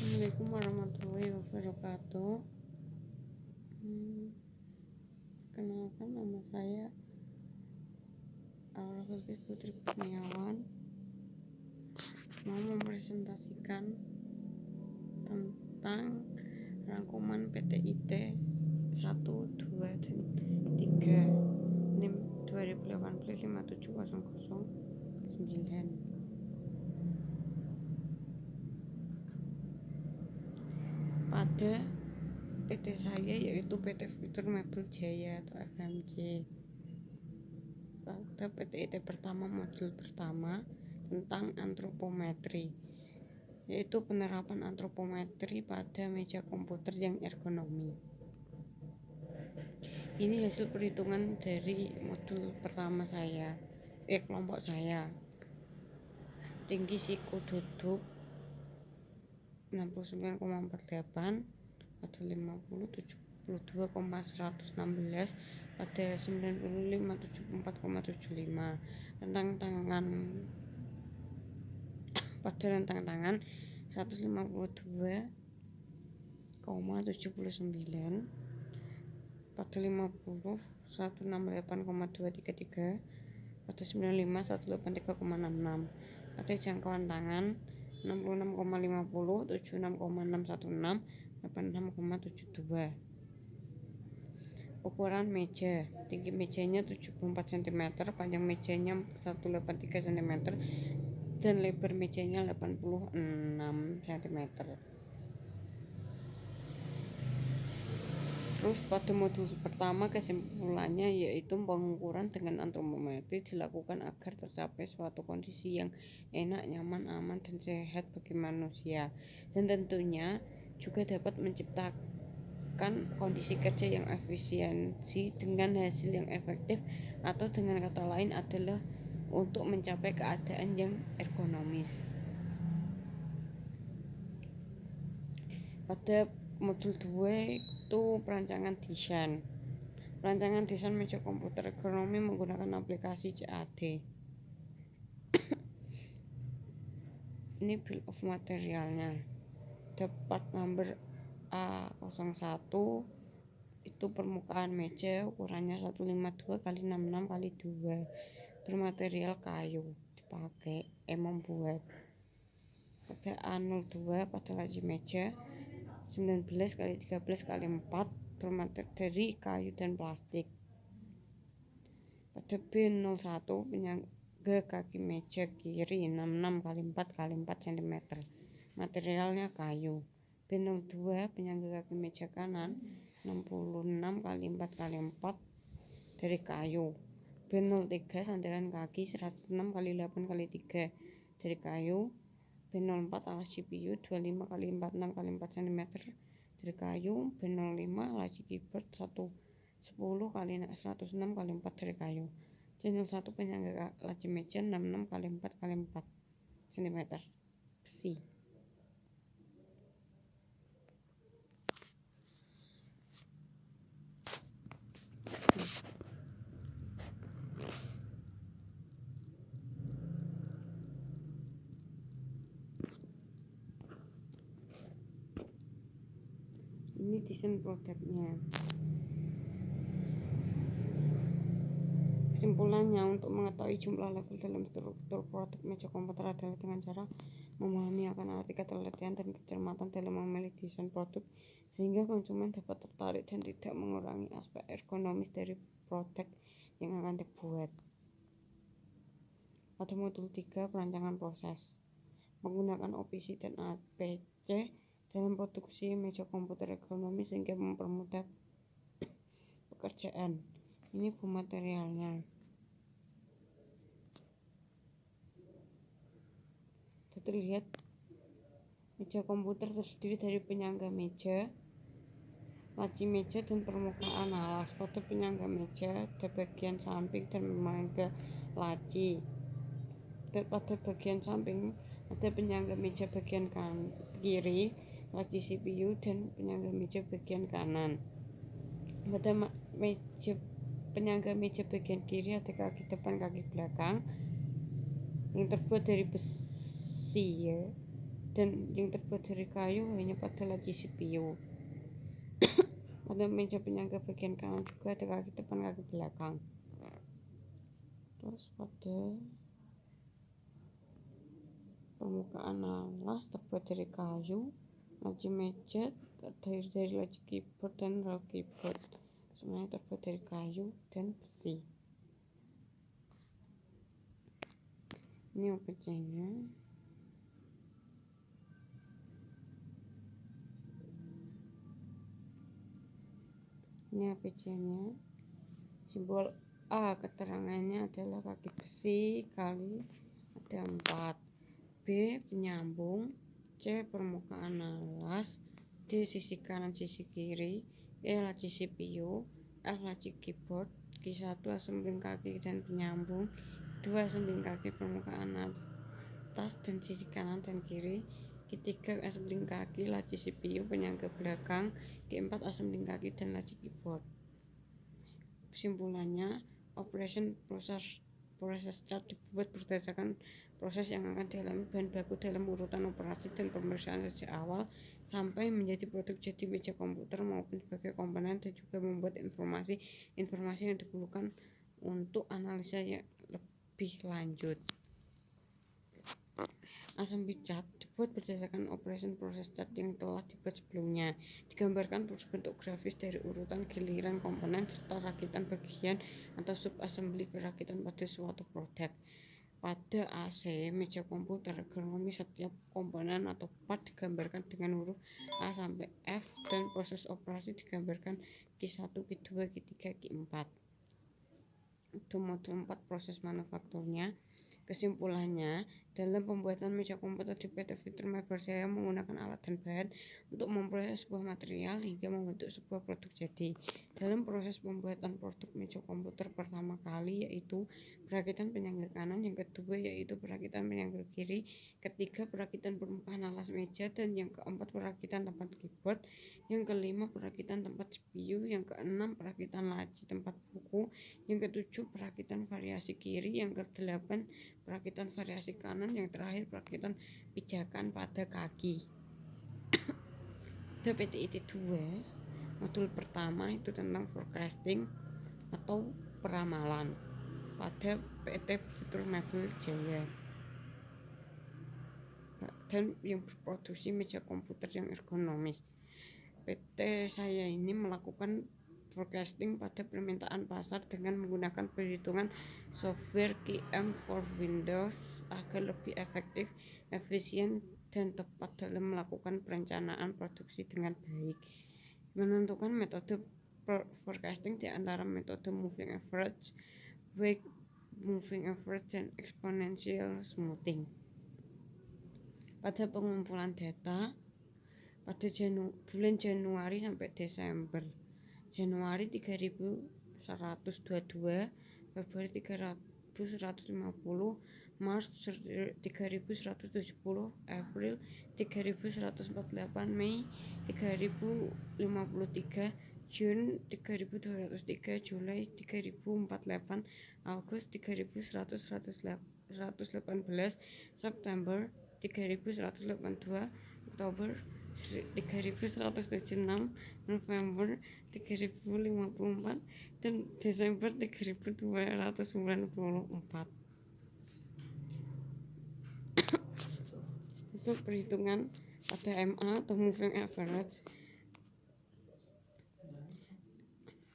Assalamualaikum warahmatullahi wabarakatuh. Kenalkan, nama saya Aura Filtri Putri Kurniawan. Mau mempresentasikan tentang rangkuman PTIT 1, 2, dan 3 NIM 2018-57009. Pada PT saya, yaitu PT Futur Mebel Jaya atau FMJ. Pada PTIT pertama, modul pertama tentang antropometri, yaitu penerapan antropometri pada meja komputer yang ergonomi. Ini hasil perhitungan dari modul pertama saya, kelompok saya. Tinggi siku duduk 69,48 pada 50, 72,116 pada 95, 74,75. Rentang tangan pada rentang tangan 152,79 pada 50, 168,233 pada 95, 183,66. Pada jangkauan tangan 66,50, 76,616, 86,72. Ukuran meja, tinggi mejanya 74 cm, panjang mejanya 183 cm, dan lebar mejanya 86 cm. Terus pada modul pertama, kesimpulannya yaitu pengukuran dengan antropometri dilakukan agar tercapai suatu kondisi yang enak, nyaman, aman, dan sehat bagi manusia, dan tentunya juga dapat menciptakan kondisi kerja yang efisiensi dengan hasil yang efektif, atau dengan kata lain adalah untuk mencapai keadaan yang ergonomis. Pada modul 2 itu perancangan desain. Perancangan desain meja komputer ergonomi menggunakan aplikasi CAD. Ini bill of materialnya. Part number A01 itu permukaan meja, ukurannya 152 x 66 x 2, bermaterial kayu, dipakai membuat. Pada A02 pada laci meja 19 x 13 x 4, bermaterial dari kayu dan plastik. Pada B01 penyangga kaki meja kiri 66 x 4 x 4 cm, materialnya kayu. B02 penyangga kaki meja kanan 66 x 4 x 4 dari kayu. B03 sandaran kaki 106 x 8 x 3 dari kayu. B04 alas CPU 25 x 46 x 4 cm dari kayu. B05 laci keyboard 10 x 106 x 4 dari kayu. C01 penyangga laci meja 66 x 4 x 4 cm besi. Ini desain produknya. Kesimpulannya, untuk mengetahui jumlah level dalam struktur produk meja komputer adalah dengan cara memahami akan arti ketelitian dan kecermatan dalam memilih desain produk, sehingga konsumen dapat tertarik dan tidak mengurangi aspek ergonomis dari produk yang akan dibuat. Pada modul 3, perancangan proses, menggunakan OPC dan APC dalam produksi meja komputer ergonomi sehingga mempermudah pekerjaan. Ini materialnya. Terlihat meja komputer terdiri dari penyangga meja, laci meja, dan permukaan alas. Pada penyangga meja ada bagian samping dan penyangga laci. Pada bagian samping ada penyangga meja bagian kiri, laci CPU, dan penyangga meja bagian kanan. Pada penyangga meja bagian kiri ada kaki depan, kaki belakang yang terbuat dari besi dan yang terbuat dari kayu hanya pada laci CPU. Pada meja penyangga bagian kanan juga ada kaki depan kaki belakang. Terus pada permukaan alas terbuat dari kayu, laci meja terdiri dari laci keyboard dan rel keyboard, semuanya terbuat dari kayu dan besi. Ini OPC-nya. Ini APC-nya. Simbol A keterangannya adalah kaki besi kali ada 4. B penyambung. C permukaan alas. D sisi kanan sisi kiri. E laci CPU. F laci keyboard. Q1 assembling kaki dan penyambung. 2 assembling kaki permukaan atas dan sisi kanan dan kiri. Q3 assembling kaki laci CPU penyangga belakang. Q4 assembling kaki dan laci keyboard. Kesimpulannya, operation process chart dibuat berdasarkan proses yang akan dialami bahan baku dalam urutan operasi dan pemeriksaan sejak awal sampai menjadi produk jadi meja komputer maupun sebagai komponen, dan juga membuat informasi yang diperlukan untuk analisa yang lebih lanjut. Assembly chart dibuat berdasarkan operation process chart yang telah dibuat sebelumnya. Digambarkan bentuk grafis dari urutan giliran komponen serta rakitan bagian atau sub-assembly perakitan pada suatu produk. Pada AC meja komputer, ergonomi setiap komponen atau part digambarkan dengan huruf A sampai F, dan proses operasi digambarkan Q1, Q2, Q3, Q4. Itu modul 4 proses manufakturnya. Kesimpulannya, dalam pembuatan meja komputer di PT Fiturma Berjaya menggunakan alat dan bahan untuk memproses sebuah material hingga membentuk sebuah produk jadi. Dalam proses pembuatan produk meja komputer pertama kali yaitu perakitan penyangga kanan, yang kedua yaitu perakitan penyangga kiri, ketiga perakitan permukaan alas meja, dan yang keempat perakitan tempat keyboard, yang kelima perakitan tempat CPU, yang keenam perakitan laci tempat buku, yang ketujuh perakitan variasi kiri, yang kedelapan perakitan variasi kanan, yang terakhir perakitan pijakan pada kaki. PTIT 2 modul pertama itu tentang forecasting atau peramalan pada PT Fiturma Berjaya dan yang berproduksi meja komputer yang ergonomis. PT saya ini melakukan forecasting pada permintaan pasar dengan menggunakan perhitungan software QM for Windows agar lebih efektif, efisien, dan tepat dalam melakukan perencanaan produksi dengan baik. Menentukan metode forecasting di antara metode moving average, weight moving average, dan exponential smoothing. Pada pengumpulan data pada bulan Januari sampai Desember. Januari 3122, Februari 3150, Maret 3170, April 3148, Mei 3053, Juni 3203, Juli 3048, Agustus 3118, September 3182, Oktober 3176, November 3054, dan Desember 3294. Hasil perhitungan pada MA atau moving average.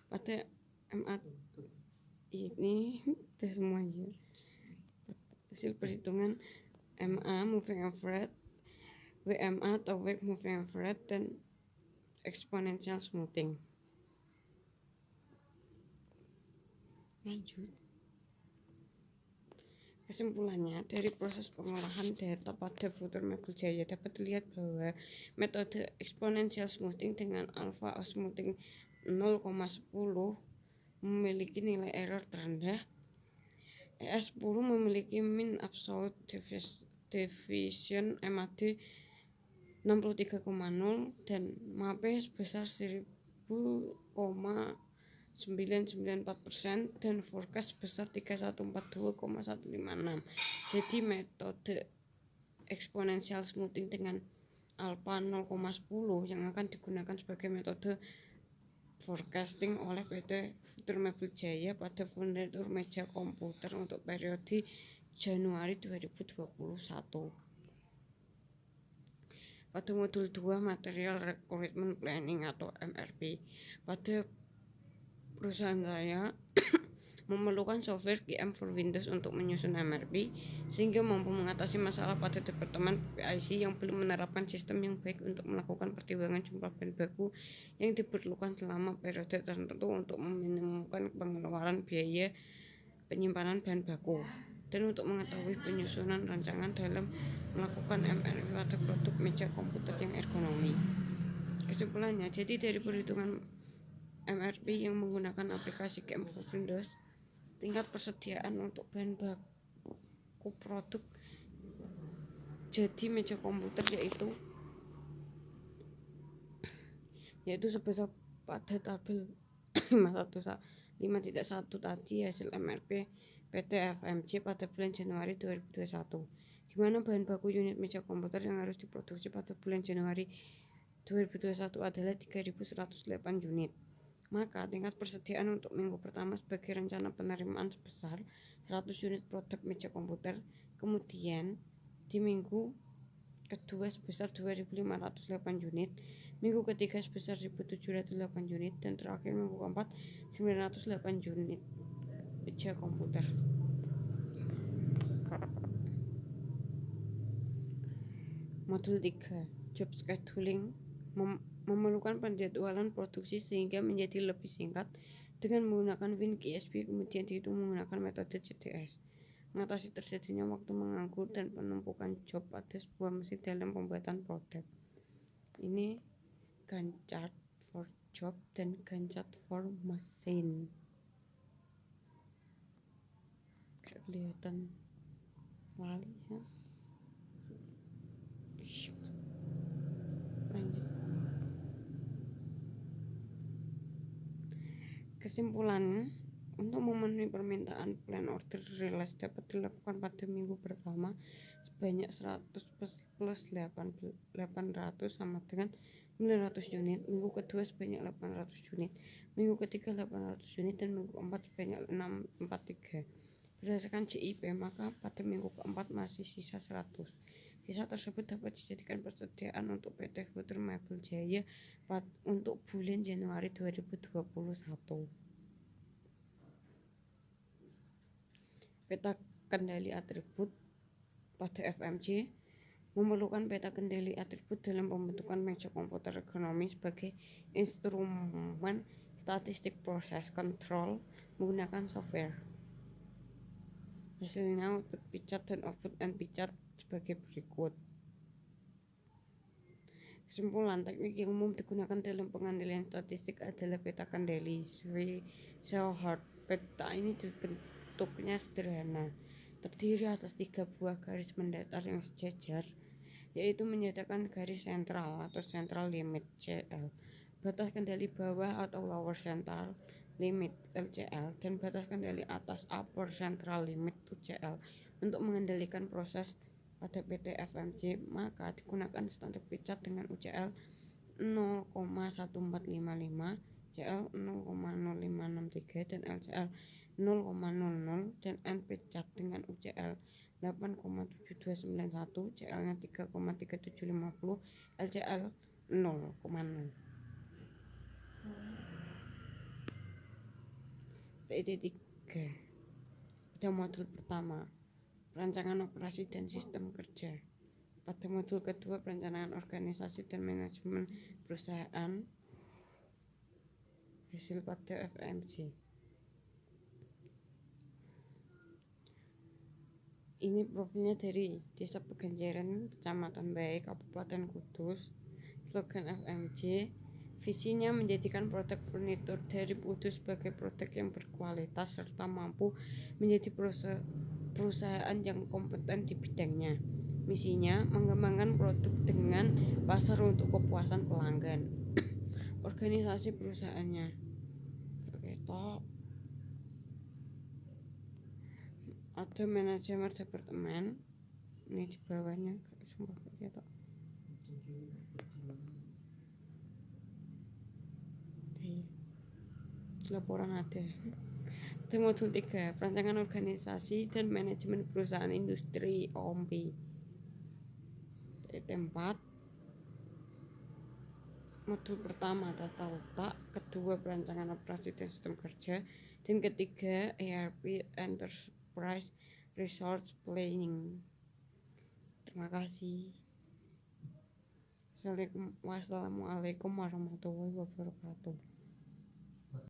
Pada MA ini sudah semuanya. Hasil perhitungan MA moving average, WMA atau weight moving average, dan exponential smoothing. Lanjut. Kesimpulannya, dari proses pengolahan data pada Fiturma Berjaya dapat dilihat bahwa metode exponential smoothing dengan alpha smoothing 0,10 memiliki nilai error terendah. ES10 memiliki mean absolute deviation MAD 63,0 dan MAP sebesar 1000,994% dan forecast sebesar 3142,156. Jadi metode exponential smoothing dengan alpha 0,10 yang akan digunakan sebagai metode forecasting oleh PT Futur Mebel Jaya pada furnitur meja komputer untuk periode Januari 2021. Pada modul 2 Material Recruitment Planning atau MRP, pada perusahaan saya memerlukan software PM for Windows untuk menyusun MRP sehingga mampu mengatasi masalah pada departemen PIC yang belum menerapkan sistem yang baik untuk melakukan pertimbangan jumlah bahan baku yang diperlukan selama periode tertentu untuk meminimumkan pengeluaran biaya penyimpanan bahan baku dan untuk mengetahui penyusunan rancangan dalam melakukan MRP pada produk meja komputer yang ergonomi. Kesimpulannya, jadi dari perhitungan MRP yang menggunakan aplikasi PM for Windows, tingkat persediaan untuk bahan baku produk jadi meja komputer yaitu sebesar pada tabel 5.1 tadi hasil MRP PT FMC pada bulan Januari 2021, di mana bahan baku unit meja komputer yang harus diproduksi pada bulan Januari 2021 adalah 3.108 unit. Maka tingkat persediaan untuk minggu pertama sebagai rencana penerimaan sebesar 100 unit produk meja komputer, kemudian di minggu kedua sebesar 2.508 unit, minggu ketiga sebesar 1.708 unit, dan terakhir minggu keempat 908 unit meja komputer. Modul 3 Job Scheduling memerlukan penjadwalan produksi sehingga menjadi lebih singkat dengan menggunakan WinKSP, kemudian dihitung menggunakan metode CDS. Mengatasi terjadinya waktu menganggur dan penumpukan job pada sebuah mesin dalam pembuatan produk. Ini Gantt chart for job dan Gantt chart for machine. Kayak kelihatan wali ya. Lanjut. Kesimpulan, untuk memenuhi permintaan plan order release dapat dilakukan pada minggu pertama sebanyak 100 plus 800 sama dengan 900 unit, minggu kedua sebanyak 800 unit, minggu ketiga 800 unit, dan minggu keempat sebanyak 643. Berdasarkan JIP, maka pada minggu keempat masih sisa 100. Sisa tersebut dapat dijadikan persediaan untuk PT Futur Mebel Jaya untuk bulan Januari 2021. Peta kendali atribut pada FMC memerlukan peta kendali atribut dalam pembentukan meja komputer ergonomi sebagai instrumen statistik proses control menggunakan software. Hasilnya output P-chart dan output NP-chart sebagai berikut. Kesimpulan, teknik yang umum digunakan dalam pengendalian statistik adalah peta kendali Shewhart. Peta ini bentuknya sederhana, terdiri atas 3 buah garis mendatar yang sejajar, yaitu menyatakan garis sentral atau central limit CL, batas kendali bawah atau lower central limit LCL, dan batas kendali atas upper central limit UCL. Untuk mengendalikan proses pada PT FMC, maka digunakan standar P-chart dengan UCL 0,1455, CL 0,0563, dan LCL 0,00, dan NP-chart dengan UCL 8,7291, CL-nya 3,3750, LCL 0,0. TIT 3 pada modul pertama, perancangan operasi dan sistem kerja. Pada modul kedua, perencanaan organisasi dan manajemen perusahaan, hasil pada FMC. Ini profilnya dari Desa Pegenjeran, Kecamatan Baik, Kabupaten Kudus. Slogan FMC, visinya menjadikan produk furnitur dari Kudus sebagai produk yang berkualitas serta mampu menjadi perusahaan yang kompeten di bidangnya. Misinya mengembangkan produk dengan pasar untuk kepuasan pelanggan. Organisasi perusahaannya ada manajemen departemen, Ini di bawahnya sumpah ya tok. Laporan ada. Itu modul 3, perancangan organisasi dan manajemen perusahaan industri OMP. Tempat modul pertama tata letak, kedua perancangan operasi dan sistem kerja, dan ketiga ERP Enterprise Resource Planning. Terima kasih. Wassalamualaikum warahmatullahi wabarakatuh.